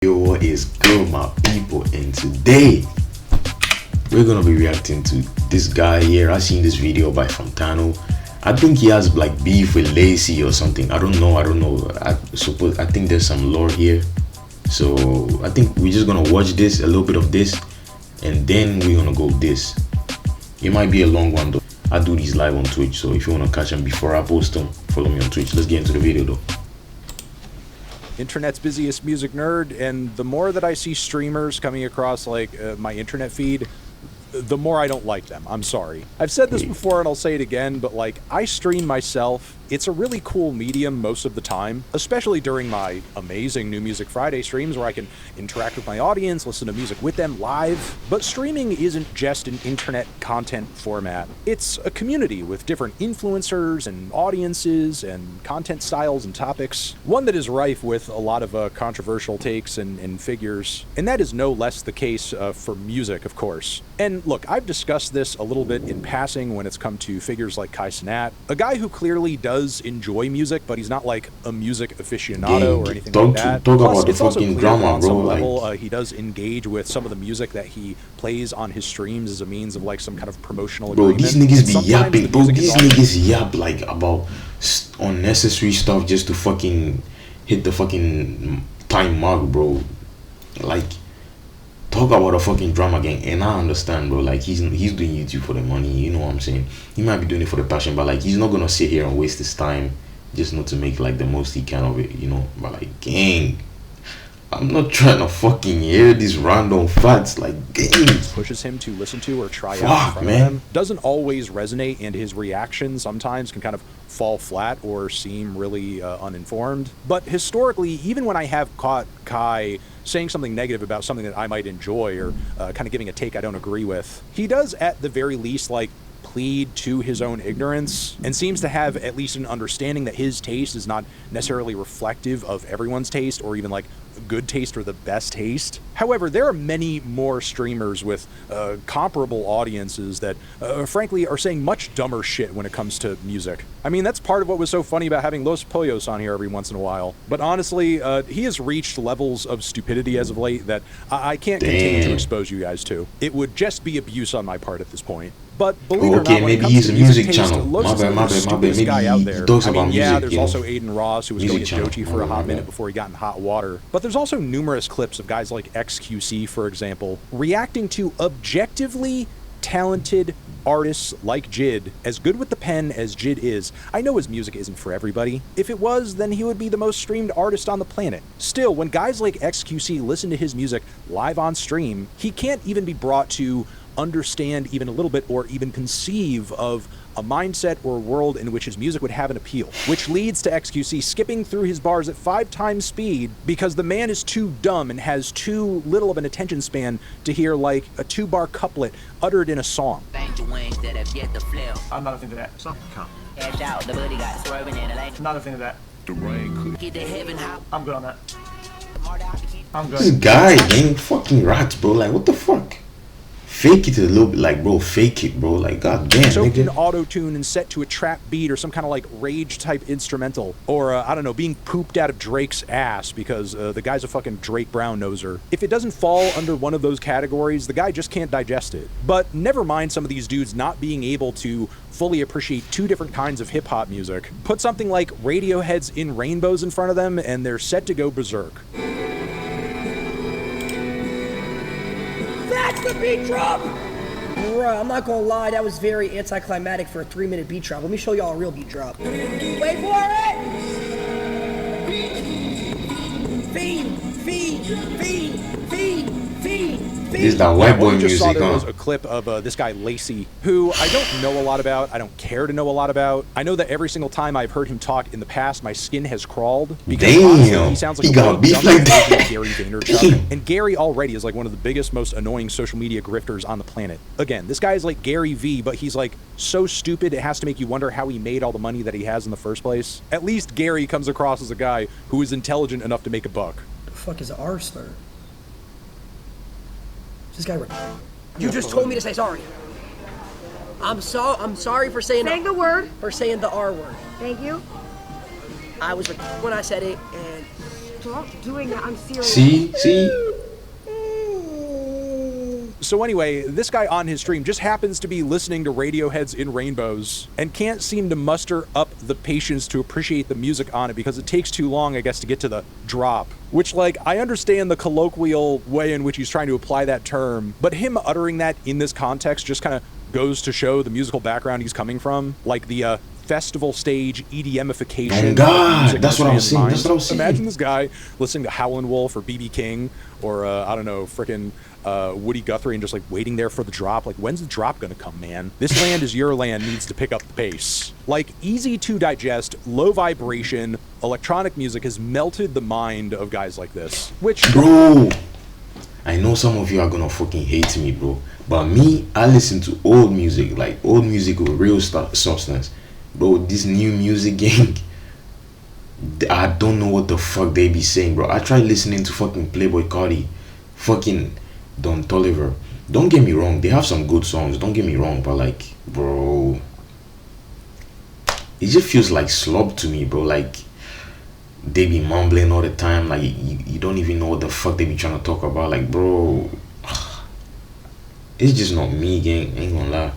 Yo, what is good, my people? And today we're gonna be reacting to this guy here. I seen this video by Fontano. I think he has like beef with Lacy or something. I don't know. I think there's some lore here. So I think we're just gonna watch this, a little bit of this, and then we're gonna go this. It might be a long one though. I do these live on Twitch, so if you wanna catch them before I post them, follow me on Twitch. Let's get into the video though. Internet's busiest music nerd, and the more that I see streamers coming across like my internet feed, the more I don't like them. I'm sorry. I've said this before and I'll say it again, but like, I stream myself. It's a really cool medium most of the time, especially during my amazing New Music Friday streams where I can interact with my audience, listen to music with them live. But streaming isn't just an internet content format. It's a community with different influencers and audiences and content styles and topics. One that is rife with a lot of controversial takes and figures. And that is no less the case for music, of course. And look, I've discussed this a little bit in passing when it's come to figures like Kai Cenat, a guy who clearly does enjoy music, but he's not like a music aficionado or anything like that. Plus, it's also clear that on some level, he does engage with some of the music that he plays on his streams as a means of like some kind of promotional agreement. These niggas be yapping, bro. These niggas yap like about unnecessary stuff just to fucking hit the fucking time mark, bro. Like, talk about a fucking drama gang, and I understand, bro. Like, he's doing YouTube for the money, you know what I'm saying? He might be doing it for the passion, but like, he's not gonna sit here and waste his time just not to make like the most he can of it, you know? But like, gang, I'm not trying to fucking hear these random facts, like, gang. Pushes him to listen to or try out in front of them doesn't always resonate, and his reaction sometimes can kind of fall flat or seem really uninformed. But historically, even when I have caught Kai saying something negative about something that I might enjoy or kind of giving a take I don't agree with, he does at the very least like plead to his own ignorance and seems to have at least an understanding that his taste is not necessarily reflective of everyone's taste or even like good taste or the best taste. However, there are many more streamers with comparable audiences that frankly are saying much dumber shit when it comes to music. I mean, that's part of what was so funny about having Los Pollos on here every once in a while. But honestly, he has reached levels of stupidity as of late that I can't continue to expose you guys to. It would just be abuse on my part at this point. But believe it or not, when it comes to music taste, Los is the stupidest guy out there. I mean, yeah, there's also Aiden Ross, who was going at Joji for a hot minute before he got in hot water. But there's also numerous clips of guys like XQC, for example, reacting to objectively talented artists like Jid. As good with the pen as Jid is, I know his music isn't for everybody. If it was, then he would be the most streamed artist on the planet. Still, when guys like XQC listen to his music live on stream, he can't even be brought to understand even a little bit or even conceive of a mindset or a world in which his music would have an appeal, which leads to XQC skipping through his bars at 5 times speed because the man is too dumb and has too little of an attention span to hear like a 2-bar couplet uttered in a song. I'm not a fan of that. Not a fan of that. I'm good on that. I'm good. This guy ain't fucking rats, bro. Like, what the fuck? Fake it a little bit, like, bro, fake it, bro. Like, goddamn. Soaked in auto-tune and set to a trap beat or some kind of like rage type instrumental, or I don't know, being pooped out of Drake's ass because the guy's a fucking Drake Brown noser. If it doesn't fall under one of those categories, the guy just can't digest it. But never mind some of these dudes not being able to fully appreciate 2 different kinds of hip-hop music. Put something like Radiohead's In Rainbows in front of them and they're set to go berserk. That's the beat drop! Bruh, I'm not gonna lie, that was very anticlimactic for a 3-minute beat drop. Let me show y'all a real beat drop. Wait for it! Feed. This is that white boy music, just saw there was a clip of this guy Lacy, who I don't know a lot about. I don't care to know a lot about. I know that every single time I've heard him talk in the past, my skin has crawled. Because honestly, he sounds like a got beef like that. Gary Vaynerchuk. And Gary already is like one of the biggest, most annoying social media grifters on the planet. Again, this guy is like Gary V, but he's like so stupid it has to make you wonder how he made all the money that he has in the first place. At least Gary comes across as a guy who is intelligent enough to make a buck. The fuck is an R slur? This guy, you just told me to say sorry. I'm sorry for saying the word. For saying the R word. Thank you. I was when I said it, and Stop doing that. I'm serious. See? So anyway, this guy on his stream just happens to be listening to Radiohead's In Rainbows and can't seem to muster up the patience to appreciate the music on it because it takes too long, I guess, to get to the drop. Which, like, I understand the colloquial way in which he's trying to apply that term, but him uttering that in this context just kind of goes to show the musical background he's coming from. Like the festival stage EDMification. Oh God, that's what I was saying. Imagine this guy listening to Howlin' Wolf or BB King or, I don't know, frickin' Woody Guthrie and just like waiting there for the drop. Like, when's the drop gonna come, man? This land is your land, needs to pick up the pace. Like, easy to digest, low vibration, electronic music has melted the mind of guys like this. Which, bro, I know some of you are gonna fucking hate me, bro. But me, I listen to old music, like old music with real substance. Bro, this new music gang, I don't know what the fuck they be saying, bro. I tried listening to fucking Playboy Cardi, fucking Don Toliver. Don't get me wrong, they have some good songs, don't get me wrong, but like, bro, it just feels like slop to me, bro. Like, they be mumbling all the time, like you don't even know what the fuck they be trying to talk about. Like, bro, it's just not me, gang, ain't gonna lie.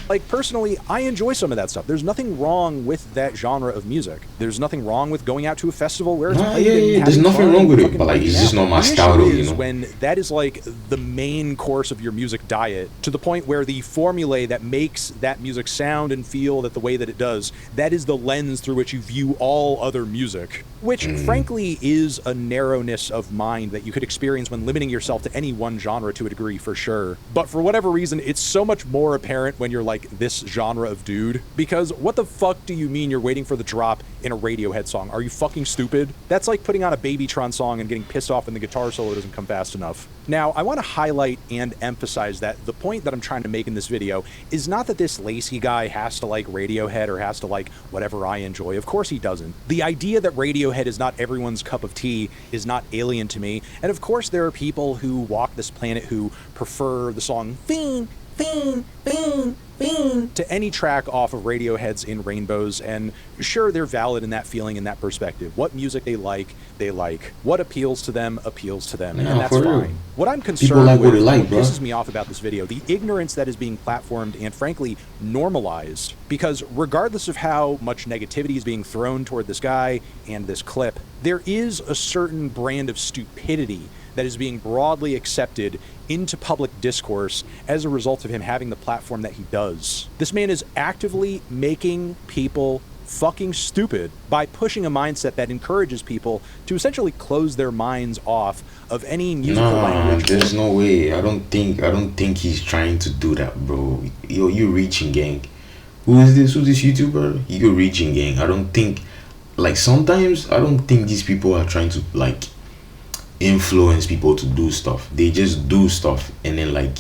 like, personally, I enjoy some of that stuff. There's nothing wrong with that genre of music. There's nothing wrong with going out to a festival where it's played. There's nothing wrong with it, but like, it's just not my style, though, you know. When that is like the main course of your music diet, to the point where the formulae that makes that music sound and feel that the way that it does, that is the lens through which you view all other music, which frankly is a narrowness of mind that you could experience when limiting yourself to any one genre to a degree, for sure. But for whatever reason, it's so much more apparent when you're like this genre of dude, because what the fuck do you mean you're waiting for the drop in a Radiohead song? Are you fucking stupid? That's like putting on a Babytron song and getting pissed off when the guitar solo doesn't come fast enough. Now, I want to highlight and emphasize that the point that I'm trying to make in this video is not that this Lacy guy has to like Radiohead or has to like whatever I enjoy. Of course he doesn't. The idea that Radiohead is not everyone's cup of tea is not alien to me. And of course there are people who walk this planet who prefer the song Fiend, Fiend, Fiend, Fiend to any track off of Radiohead's In Rainbows, and sure, they're valid in that feeling, in that perspective. What music they like, they like. What appeals to them, and that's fine. What I'm concerned with, what pisses me off about this video, the ignorance that is being platformed and frankly normalized, because regardless of how much negativity is being thrown toward this guy and this clip, there is a certain brand of stupidity that is being broadly accepted into public discourse as a result of him having the platform that he does. This man is actively making people fucking stupid by pushing a mindset that encourages people to essentially close their minds off of any musical language. There's no way. I don't think he's trying to do that, bro. You're reaching, gang. Who's this YouTuber? You're reaching, gang. I don't think, like, sometimes I don't think these people are trying to like influence people to do stuff. They just do stuff, and then like,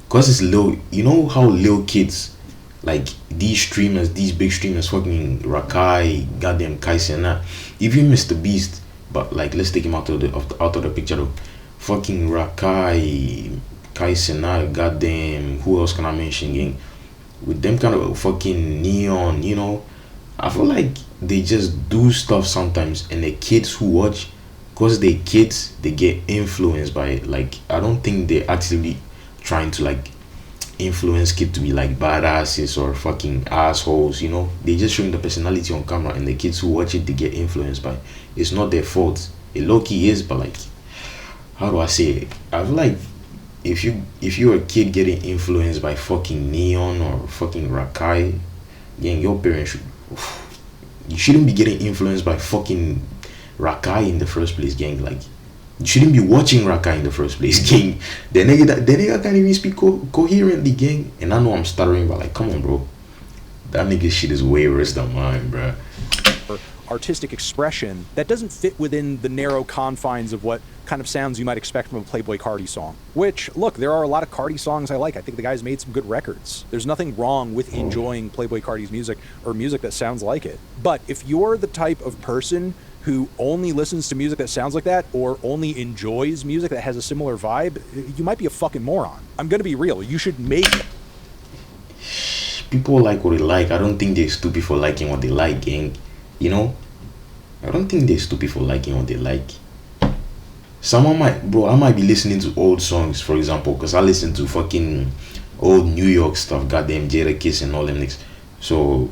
cause it's little, you know how little kids, like these big streamers, fucking Rakai, goddamn Kaisen, and that, even Mr. Beast, but like, let's take him out of the picture though. Fucking Rakai, Kaisen, goddamn, who else can I mention, gang? With them kind of fucking neon, you know, I feel like they just do stuff sometimes, and the kids who watch, because they kids, they get influenced by it. Like, I don't think they're actively trying to like influence kids to be like badasses or fucking assholes, you know. They just showing the personality on camera, and the kids who watch it, they get influenced by it. It's not their fault. It low-key is, but like, how do I say it? I feel like if you're a kid getting influenced by fucking Neon or fucking Rakai, then your parents you shouldn't be getting influenced by fucking Rakai in the first place, gang. Like, you shouldn't be watching Rakai in the first place, gang. The nigga can't even speak coherently, gang. And I know I'm stuttering, but like, come on, bro. That nigga shit is way worse than mine, bro. Artistic expression that doesn't fit within the narrow confines of what kind of sounds you might expect from a Playboi Carti song. Which, look, there are a lot of Carti songs I like. I think the guy's made some good records. There's nothing wrong with enjoying Playboi Carti's music or music that sounds like it. But if you're the type of person who only listens to music that sounds like that, or only enjoys music that has a similar vibe, you might be a fucking moron. I'm gonna be real. You should make... People like what they like. I don't think they're stupid for liking what they like, gang. You know? I don't think they're stupid for liking what they like. Someone might, bro, I might be listening to old songs, for example, because I listen to fucking old New York stuff, goddamn Jada Kiss and all them niggas. So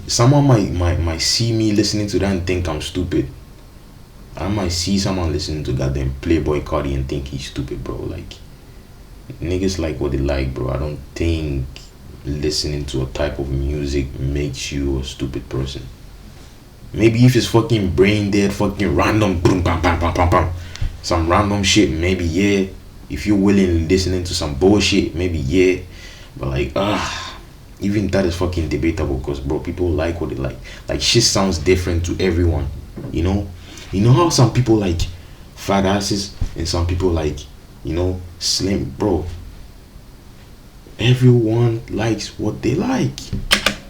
someone might see me listening to that and think I'm stupid. I might see someone listening to goddamn Playboy Cardi and think he's stupid, bro. Like, niggas like what they like, bro. I don't think listening to a type of music makes you a stupid person. Maybe if it's fucking brain dead, fucking random, boom, bam, bam, bam, bam, bam, some random shit, maybe yeah. If you're willing listening to some bullshit, maybe yeah. But like, even that is fucking debatable, because bro, people like what they like. Like, shit sounds different to everyone, you know. You know how some people like fat asses and some people like, you know, slim, bro. Everyone likes what they like.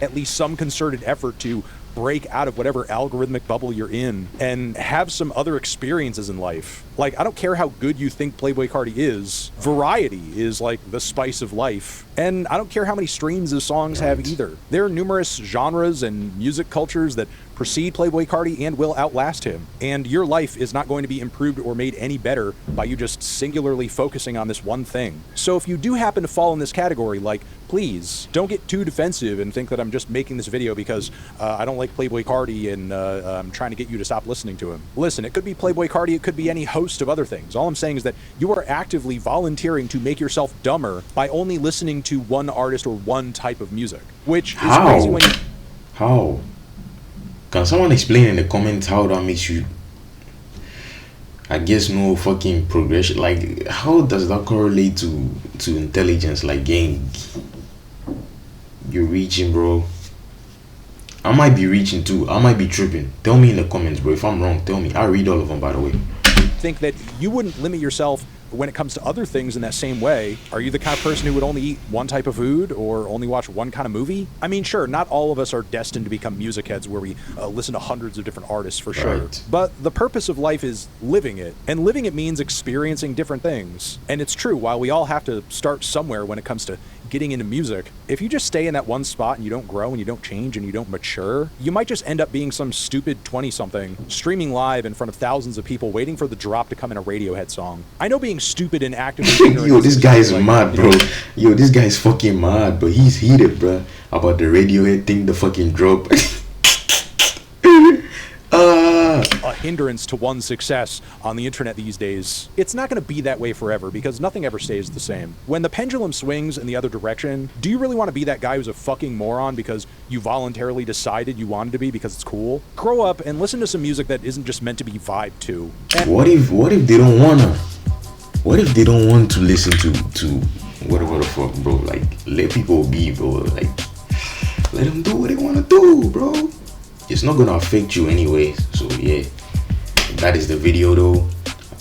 At least some concerted effort to break out of whatever algorithmic bubble you're in and have some other experiences in life. Like, I don't care how good you think Playboy Cardi is, variety is like the spice of life. And I don't care how many streams his songs have either. There are numerous genres and music cultures that precede Playboy Cardi and will outlast him. And your life is not going to be improved or made any better by you just singularly focusing on this one thing. So if you do happen to fall in this category, like, please don't get too defensive and think that I'm just making this video because I don't like Playboy Cardi and I'm trying to get you to stop listening to him. Listen, it could be Playboy Cardi, it could be any host of other things. All I'm saying is that you are actively volunteering to make yourself dumber by only listening to one artist or one type of music, which is crazy when you... How? Can someone explain in the comments how that makes you, I guess, no fucking progression? Like, how does that correlate to intelligence? Like, gang, you're reaching, bro. I might be reaching too. I might be tripping. Tell me in the comments, bro. If I'm wrong, tell me. I read all of them, by the way. Think that you wouldn't limit yourself when it comes to other things in that same way. Are you the kind of person who would only eat one type of food or only watch one kind of movie? I mean, sure, not all of us are destined to become music heads where we listen to hundreds of different artists, for sure. Right. But the purpose of life is living it. And living it means experiencing different things. And it's true, while we all have to start somewhere when it comes to getting into music, if you just stay in that one spot and you don't grow and you don't change and you don't mature, you might just end up being some stupid 20-something streaming live in front of thousands of people waiting for the drop to come in a Radiohead song. I know being stupid and actively ignorant. Yo, this guy is mad, bro. Yo, this guy is fucking mad, but he's heated, bro, about the Radiohead thing, the fucking drop. A hindrance to one's success on the internet these days. It's not going to be that way forever because nothing ever stays the same. When the pendulum swings in the other direction, do you really want to be that guy who's a fucking moron because you voluntarily decided you wanted to be because it's cool? Grow up and listen to some music that isn't just meant to be vibed to. And what if they don't wanna? What if they don't want to listen to whatever the fuck, bro? Like, let people be, bro. Like, let them do what they wanna do, bro. It's not gonna affect you anyways. So yeah, that is the video though.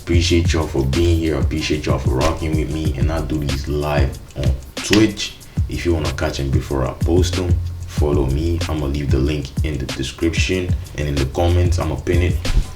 Appreciate y'all for being here. Appreciate y'all for rocking with me. And I do these live on Twitch. If you wanna catch them before I post them, follow me. I'm gonna leave the link in the description and in the comments. I'm gonna pin it.